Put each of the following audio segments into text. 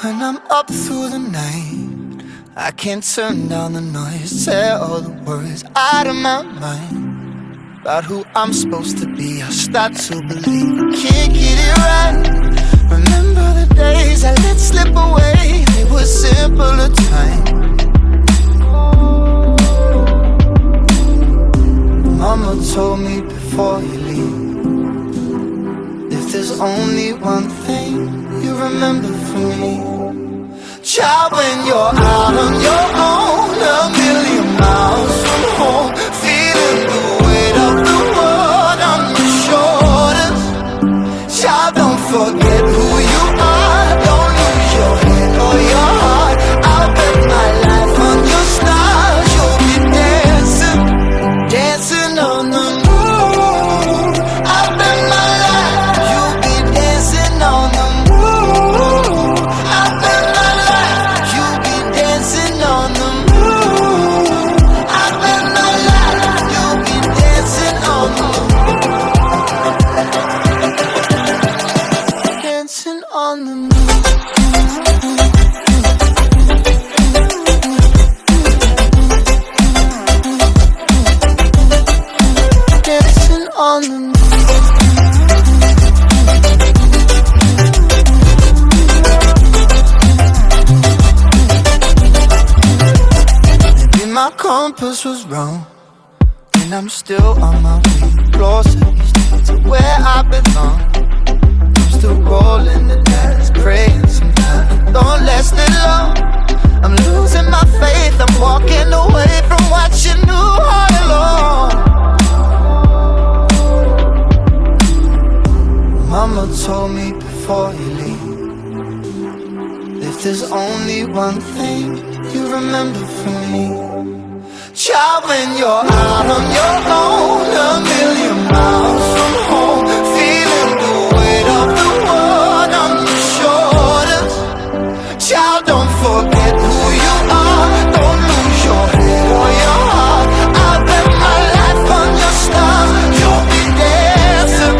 When I'm up through the night, I can't turn down the noise, tear all the worries out of my mind about who I'm supposed to be. I start to believe I can't get it right. Remember the days I let slip away, they were simpler times. Mama told me before you leave, if there's only one thing you remember from me, child, when you're out on your own, a million miles from home, feeling the weight of the world on your shoulders. Child, don't forget who you are, don't lose your head or your heart. I'll bet my life on your stars, you'll be dancing, dancing on the moon. I'll bet my life, you'll be dancing on the moon. I'll bet my life, you'll be dancing on the moon. I'll bet my life, you'll be dancing on the moon. Dancing on the moon. Dancing on the moon. Maybe my compass was wrong, and I'm still on my way closer to where I belong. I'm still rolling the dice, praying sometimes don't last it long. I'm losing my faith, I'm walking away from what you knew all along. Mama told me before you leave, if there's only one thing you remember from me, child, when you're out on your own, a million miles from home, feeling the weight of the world on your shoulders. Child, don't forget who you are, don't lose your head or your heart. I'll bet my life on your stars, you'll be dancing,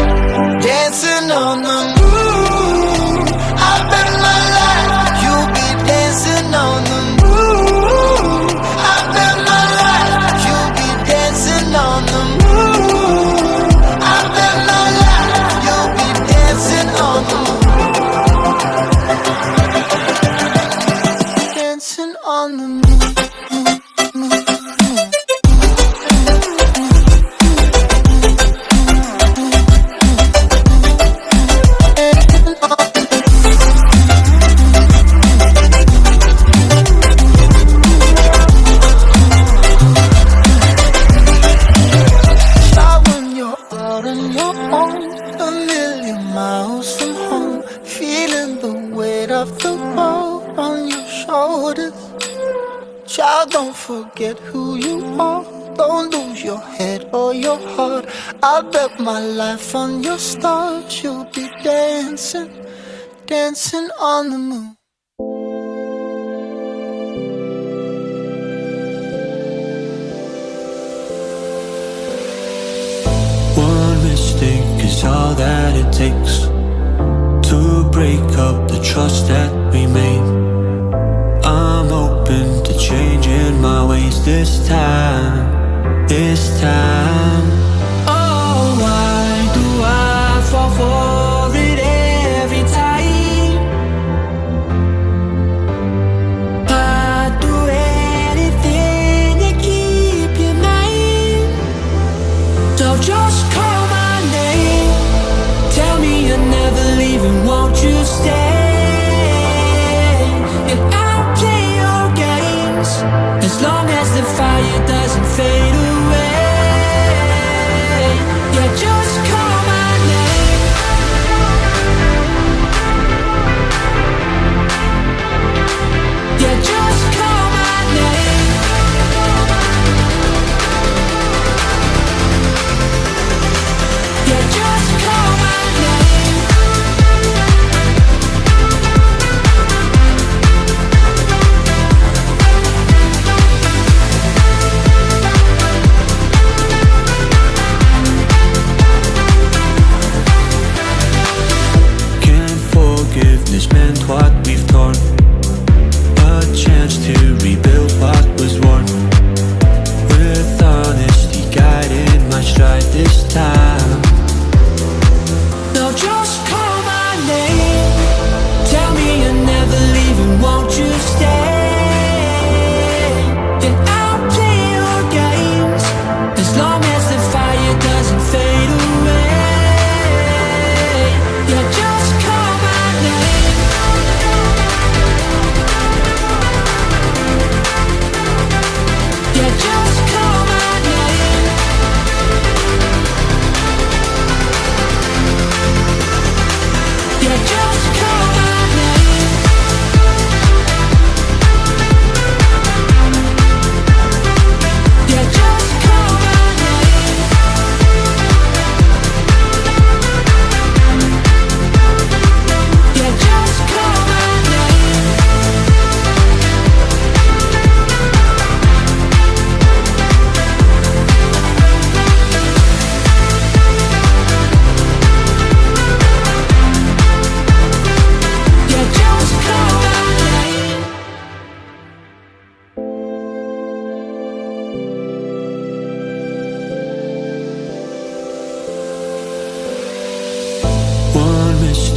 dancing on the moon. I'll bet my life, you'll be dancing on the moon. I'll bet my life, you'll be dancing on the moon. I'll bet my life, you'll be dancing on the moon. Dancing on the moon. Child, when you're out on your own, a million miles from home, feeling the weight of the world on your shoulders. Child, don't forget who you are, don't lose your head or your heart. I'll bet my life on your stars, you'll be dancing, dancing on the moon. One mistake is all that it takes to break up the trust that we made. I'm open to changing my ways this time, this time. Oh, why do I fall for it every time? I'd do anything to keep you mine. So just call my name, tell me you're never leaving, won't you stay? And I'll play your games as long as the fire doesn't fade away.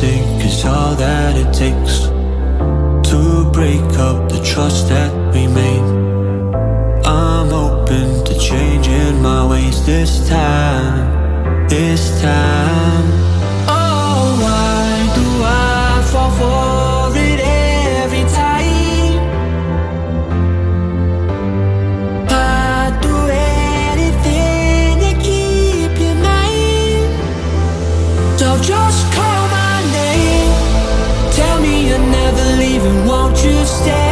mistake is all that it takes to break up the trust that we made. I'm open to changing my ways this time, this time. Oh, why do I fall for it every time? I'd do anything to keep you mine. So just call my name, tell me you're never leaving, won't you stay?